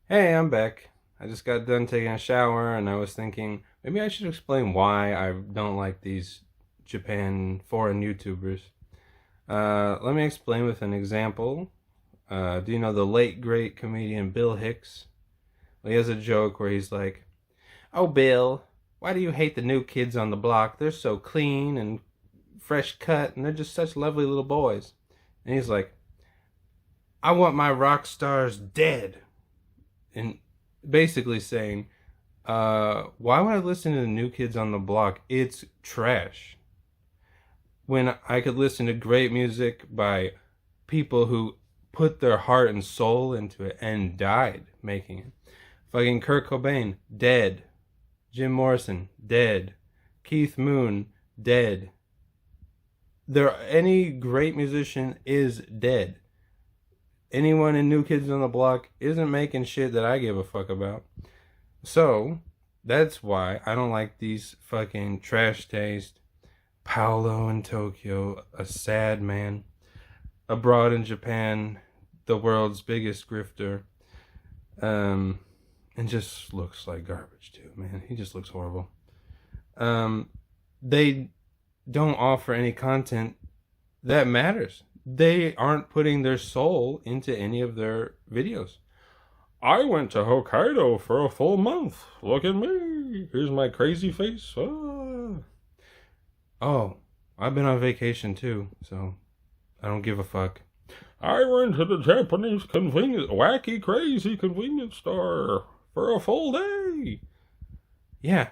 Hey, I'm back. I just got done taking a shower and I was thinking maybe I should explain why I don't like these Japan foreign YouTubers. Let me explain with an example. Do you know the late great comedian Bill Hicks? Well, he has a joke where he's like, "Oh, Bill, why do you hate the new kids on the block? They're so clean and fresh cut and they're just such lovely little boys." And he's like, "I want my rock stars dead." And basically saying, why would I listen to the New Kids on the Block? It's trash. When I could listen to great music by people who put their heart and soul into it and died making it. Fucking Kurt Cobain, dead. Jim Morrison, dead. Keith Moon, dead. Any great musician is dead. Anyone in New Kids on the Block isn't making shit that I give a fuck about. So, that's why I don't like these fucking trash taste. Paolo in Tokyo, a sad man. Abroad in Japan, the world's biggest grifter. And just looks like garbage too, man. He just looks horrible. They don't offer any content that matters. They aren't putting their soul into any of their videos. I went to Hokkaido for a full month. Look at me. Here's my crazy face. Ah. Oh, I've been on vacation too, so I don't give a fuck. I went to the Japanese wacky, crazy convenience store for a full day. Yeah.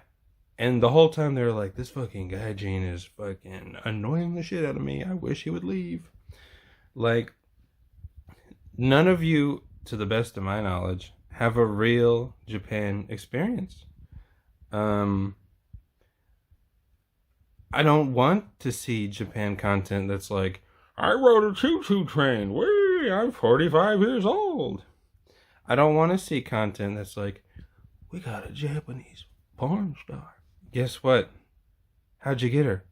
And the whole time they were like, this fucking guy Gene is fucking annoying the shit out of me. I wish he would leave. Like, none of you, to the best of my knowledge, have a real Japan experience. I don't want to see Japan content that's like, I rode a choo-choo train. Whee, I'm 45 years old. I don't want to see content that's like, we got a Japanese porn star. Guess what? How'd you get her?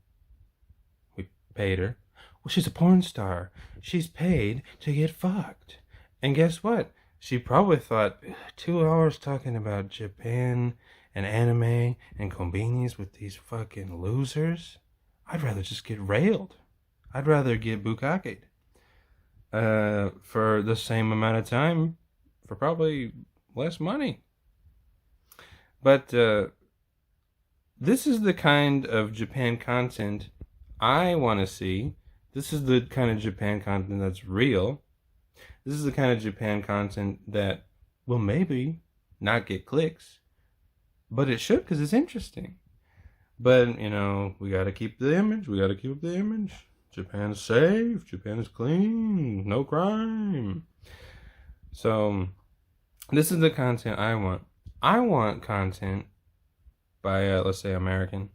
We paid her. Well, she's a porn star. She's paid to get fucked. And guess what? She probably thought 2 hours talking about Japan and anime and konbinis with these fucking losers. I'd rather just get railed. I'd rather get bukkake'd. For the same amount of time for probably less money. But this is the kind of Japan content I want to see. This is the kind of Japan content that's real. This is the kind of Japan content that will maybe not get clicks, but it should because it's interesting. But, we got to keep the image. We got to keep up the image. Japan is safe. Japan is clean. No crime. So, this is the content I want. I want content by, let's say, American,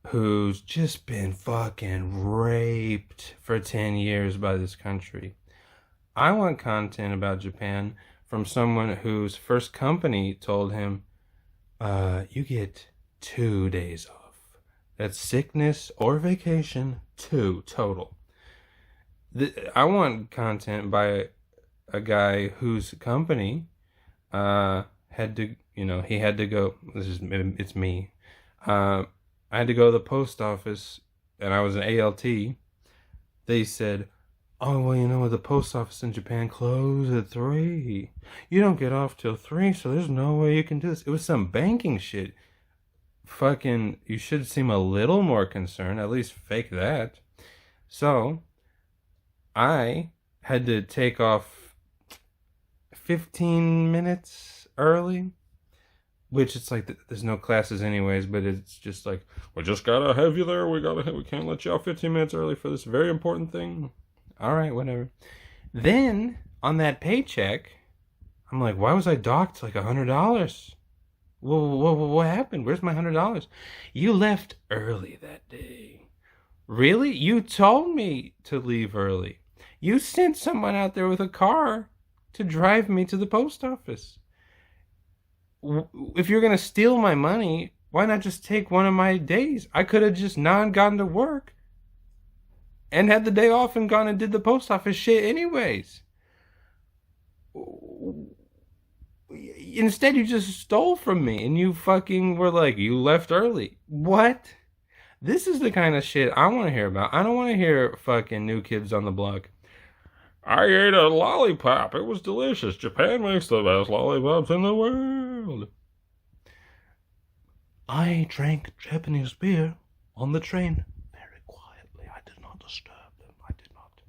who's just been fucking raped for 10 years by this country. I want content about Japan from someone whose first company told him, you get 2 days off. That's sickness or vacation, 2 total. I want content by a guy whose company had to, he had to go, it's me. I had to go to the post office and I was an ALT. They said, oh, well, the post office in Japan closed at 3. You don't get off till 3, so there's no way you can do this. It was some banking shit. Fucking, you should seem a little more concerned, at least fake that. So, I had to take off 15 minutes early, which it's like there's no classes anyways, but it's just like, we just gotta have you there. We can't let you off 15 minutes early for this very important thing. All right, whatever. Then on that paycheck, I'm like, why was I docked like $100? What happened? Where's my $100? You left early that day. Really? You told me to leave early. You sent someone out there with a car to drive me to the post office. If you're going to steal my money, why not just take one of my days? I could have just not gone to work and had the day off and gone and did the post office shit anyways. Instead, you just stole from me and you fucking were like, you left early. What? This is the kind of shit I want to hear about. I don't want to hear fucking New Kids on the Block. I ate a lollipop. It was delicious. Japan makes the best lollipops in the world. I drank Japanese beer on the train very quietly. I did not disturb them. I did not.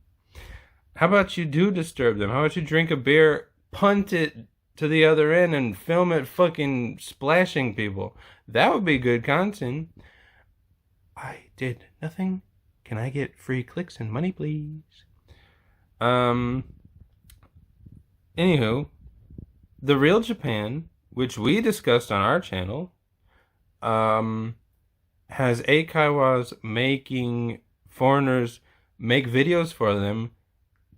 How about you do disturb them? How about you drink a beer, punt it to the other end, and film it fucking splashing people? That would be good content. I did nothing. Can I get free clicks and money, please? Anywho, The Real Japan, which we discussed on our channel, has Eikaiwas making foreigners make videos for them,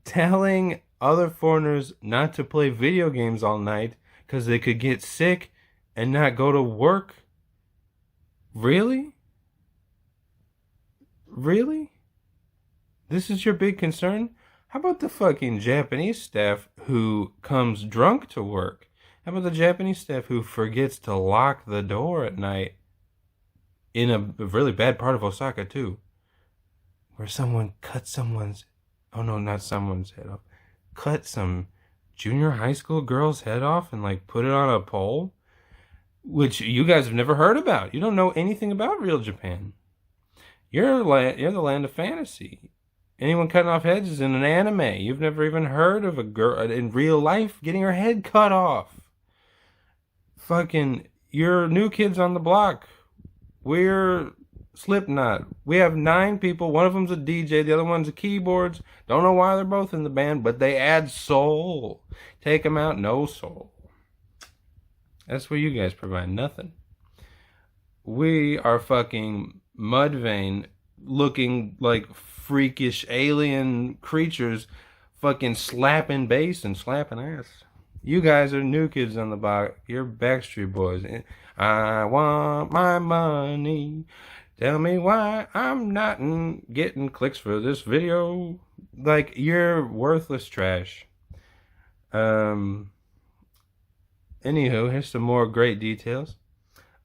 telling other foreigners not to play video games all night because they could get sick and not go to work. Really? Really? This is your big concern? How about the fucking Japanese staff who comes drunk to work? How about the Japanese staff who forgets to lock the door at night in a really bad part of Osaka too? Where someone cut someone's, oh no, not someone's head off, cut some junior high school girl's head off and like put it on a pole? Which you guys have never heard about. You don't know anything about real Japan. You're the land of fantasy. Anyone cutting off heads is in an anime. You've never even heard of a girl in real life getting her head cut off. Fucking, you're New Kids on the Block. We're Slipknot. We have 9 people. One of them's a DJ. The other one's a keyboards. Don't know why they're both in the band, but they add soul. Take them out, no soul. That's what you guys provide. Nothing. We are fucking Mudvayne looking like freakish alien creatures fucking slapping bass and slapping ass. You guys are New Kids on the Block. You're Backstreet Boys. I want my money. Tell me why I'm not getting clicks for this video. Like, you're worthless trash. Anywho, here's some more great details.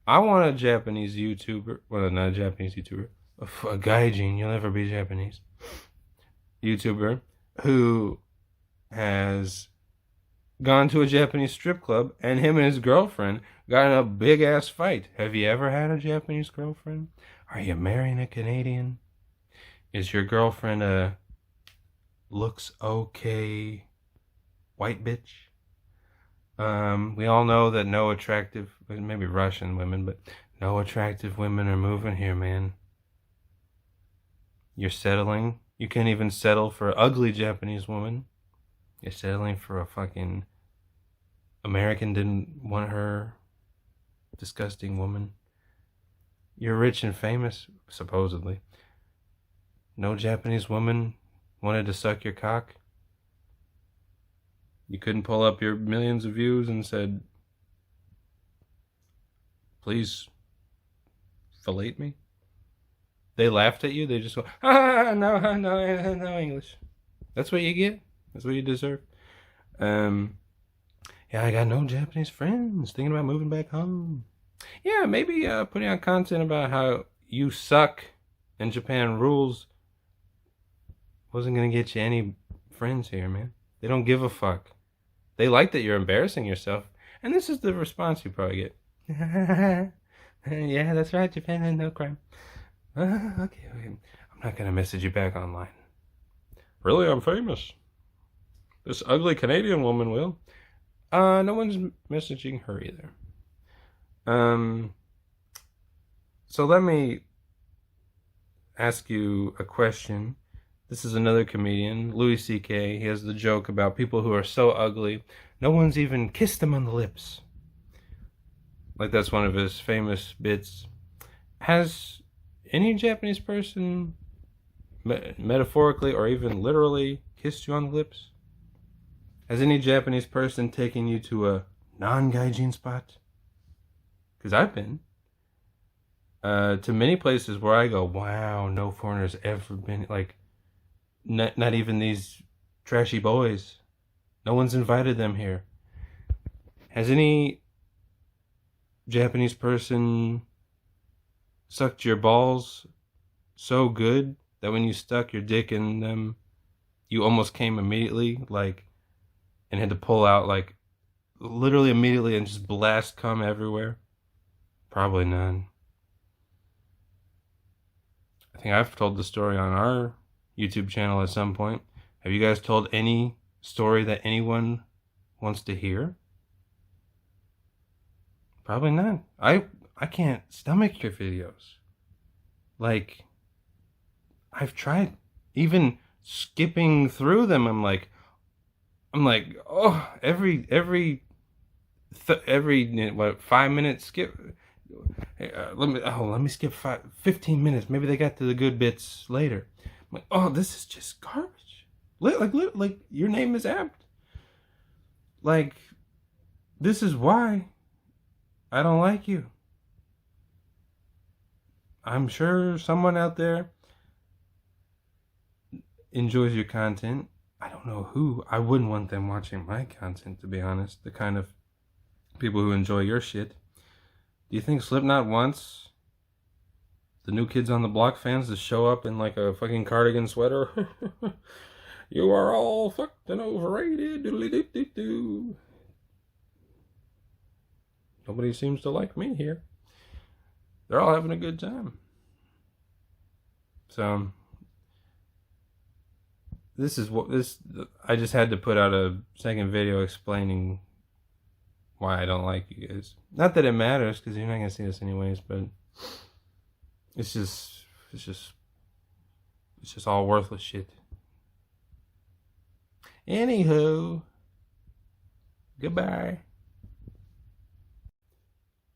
I want a Japanese YouTuber. Well, not a Japanese YouTuber. A gaijin. You'll never be Japanese. YouTuber who has gone to a Japanese strip club and him and his girlfriend got in a big ass fight. Have you ever had a Japanese girlfriend? Are you marrying a Canadian? Is your girlfriend a looks okay white bitch? We all know that no attractive, maybe Russian women, but no attractive women are moving here, man. You're settling. You can't even settle for an ugly Japanese woman. You're settling for a fucking American didn't want her disgusting woman. You're rich and famous, supposedly. No Japanese woman wanted to suck your cock. You couldn't pull up your millions of views and said, please fillet me. They laughed at you. They just go, no English. That's what you get. That's what you deserve. Yeah, I got no Japanese friends. Thinking about moving back home. Yeah, maybe putting out content about how you suck and Japan rules wasn't going to get you any friends here, man. They don't give a fuck. They like that you're embarrassing yourself. And this is the response you probably get. Yeah, that's right. Japan had no crime. Okay. I'm not going to message you back online. Really? I'm famous. This ugly Canadian woman will. No one's messaging her either. So let me ask you a question. This is another comedian, Louis C.K. He has the joke about people who are so ugly, no one's even kissed them on the lips. Like, that's one of his famous bits. Has any Japanese person, metaphorically or even literally, kissed you on the lips? Has any Japanese person taken you to a non-gaijin spot? Because I've been. To many places where I go, wow, no foreigner's ever been, like, not even these trashy boys. No one's invited them here. Has any Japanese person sucked your balls so good that when you stuck your dick in them, you almost came immediately, like, and had to pull out, like, literally immediately and just blast cum everywhere? Probably none. I think I've told the story on our YouTube channel at some point. Have you guys told any story that anyone wants to hear? Probably none. I can't stomach your videos. Like, I've tried even skipping through them. I'm like, oh, every 5 minute skip. Hey, let me skip 15 minutes. Maybe they got to the good bits later. I'm like, oh, this is just garbage. Like your name is apt. Like, this is why I don't like you. I'm sure someone out there enjoys your content. I don't know who. I wouldn't want them watching my content, to be honest. The kind of people who enjoy your shit. Do you think Slipknot wants the New Kids on the Block fans to show up in like a fucking cardigan sweater? You are all fucked and overrated. Doodly-doo-doo-doo. Nobody seems to like me here. They're all having a good time. So this is what this. I just had to put out a second video explaining why I don't like you guys. Not that it matters, because you're not gonna see this anyways. But it's just all worthless shit. Anywho, goodbye.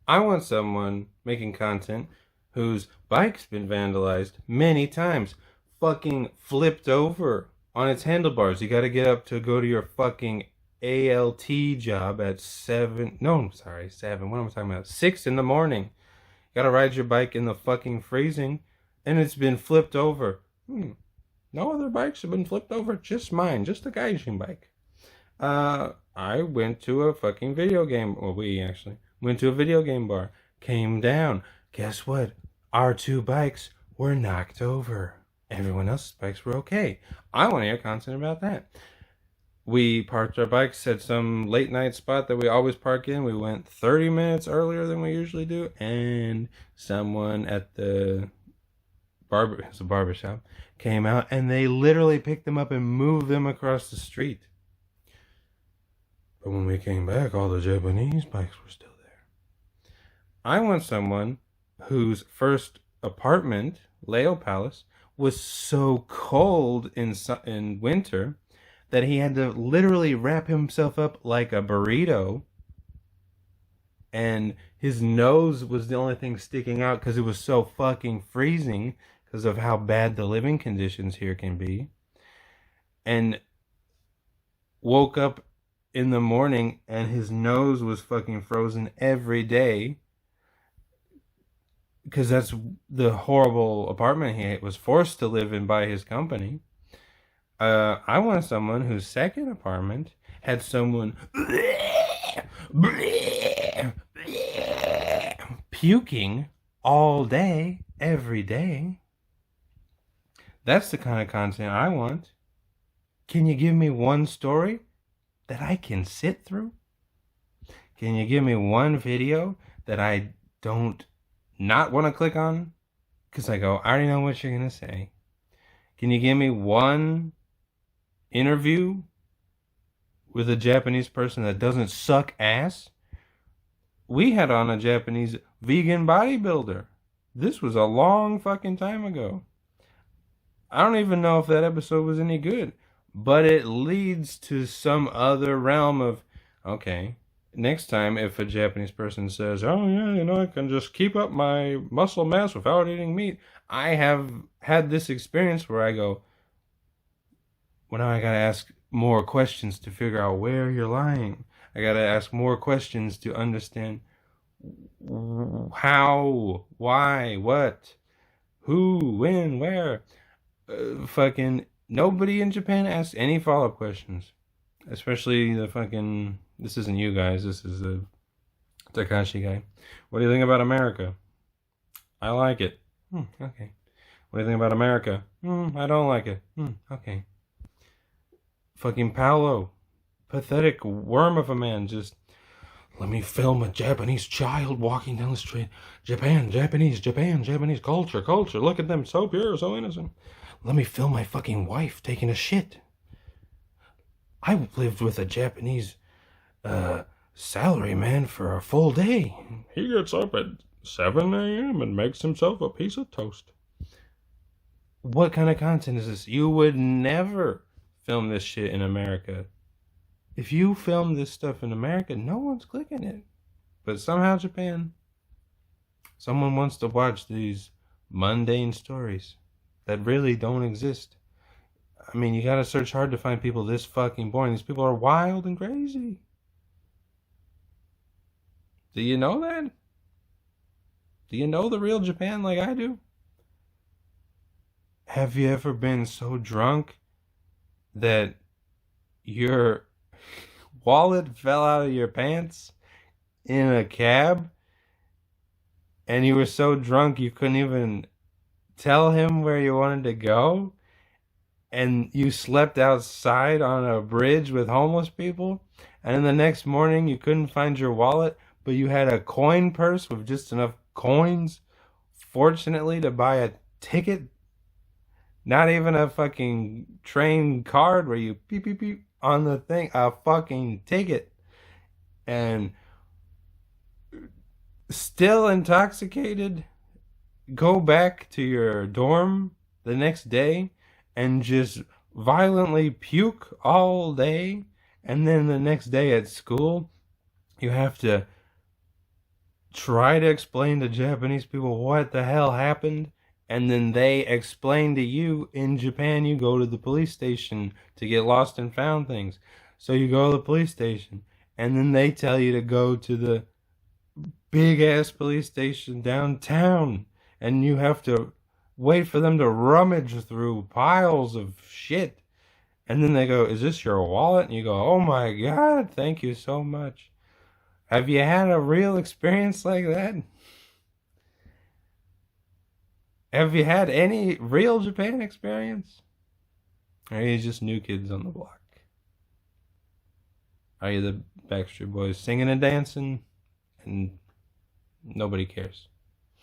I want someone making content whose bike's been vandalized many times, fucking flipped over on its handlebars. You gotta get up to go to your fucking ALT job at 7. No, sorry, 7. What am I talking about? 6 in the morning. You gotta ride your bike in the fucking freezing, and it's been flipped over. No other bikes have been flipped over, just mine, just the Gaijin bike. I went to a fucking video game, well, we actually went to a video game bar, came down. Guess what? Our 2 bikes were knocked over. Everyone else's bikes were okay. I want to hear content about that. We parked our bikes at some late night spot that we always park in. We went 30 minutes earlier than we usually do, and someone at the barber shop came out, and they literally picked them up and moved them across the street. But when we came back, all the Japanese bikes were still there. I want someone whose first apartment, Leo Palace, was so cold in winter that he had to literally wrap himself up like a burrito, and his nose was the only thing sticking out because it was so fucking freezing because of how bad the living conditions here can be. And woke up in the morning and his nose was fucking frozen every day because that's the horrible apartment he was forced to live in by his company. I want someone whose second apartment had someone puking all day, every day. That's the kind of content I want. Can you give me one story that I can sit through? Can you give me one video that I don't not want to click on? Because I go, I already know what you're going to say. Can you give me one interview with a Japanese person that doesn't suck ass? We had on a Japanese vegan bodybuilder. This was a long fucking time ago. I don't even know if that episode was any good, but it leads to some other realm of, okay, next time if a Japanese person says, oh yeah, I can just keep up my muscle mass without eating meat. I have had this experience where I go, well, now I gotta ask more questions to figure out where you're lying. I gotta ask more questions to understand how, why, what, who, when, where. Fucking nobody in Japan asks any follow-up questions, especially the fucking This isn't you guys. This is the Takashi guy. What do you think about America? I like it. Okay. What do you think about America? I don't like it. Okay. Fucking Paolo. Pathetic worm of a man. Just, let me film a Japanese child walking down the street. Japan, Japanese culture. Look at them, so pure, so innocent. Let me film my fucking wife taking a shit. I lived with a Japanese salary man for a full day. He gets up at 7 a.m. and makes himself a piece of toast. What kind of content is this? You would never film this shit in America. If you film this stuff in America, no one's clicking it. But somehow Japan, someone wants to watch these mundane stories that really don't exist. I mean, you gotta search hard to find people this fucking boring. These people are wild and crazy. Do you know that? Do you know the real Japan like I do? Have you ever been so drunk that your wallet fell out of your pants in a cab and you were so drunk you couldn't even tell him where you wanted to go? And you slept outside on a bridge with homeless people, and then the next morning you couldn't find your wallet, but you had a coin purse with just enough coins, fortunately, to buy a ticket. Not even a fucking train card where you beep beep beep on the thing, a fucking ticket. And still intoxicated, go back to your dorm the next day and just violently puke all day, and then the next day at school, you have to try to explain to Japanese people what the hell happened, and then they explain to you. In Japan, you go to the police station to get lost and found things. So you go to the police station, and then they tell you to go to the big-ass police station downtown, and you have to wait for them to rummage through piles of shit. And then they go, is this your wallet? And you go, oh my God, thank you so much. Have you had a real experience like that? Have you had any real Japan experience? Or are you just new kids on the block? Are you the Backstreet Boys singing and dancing and nobody cares?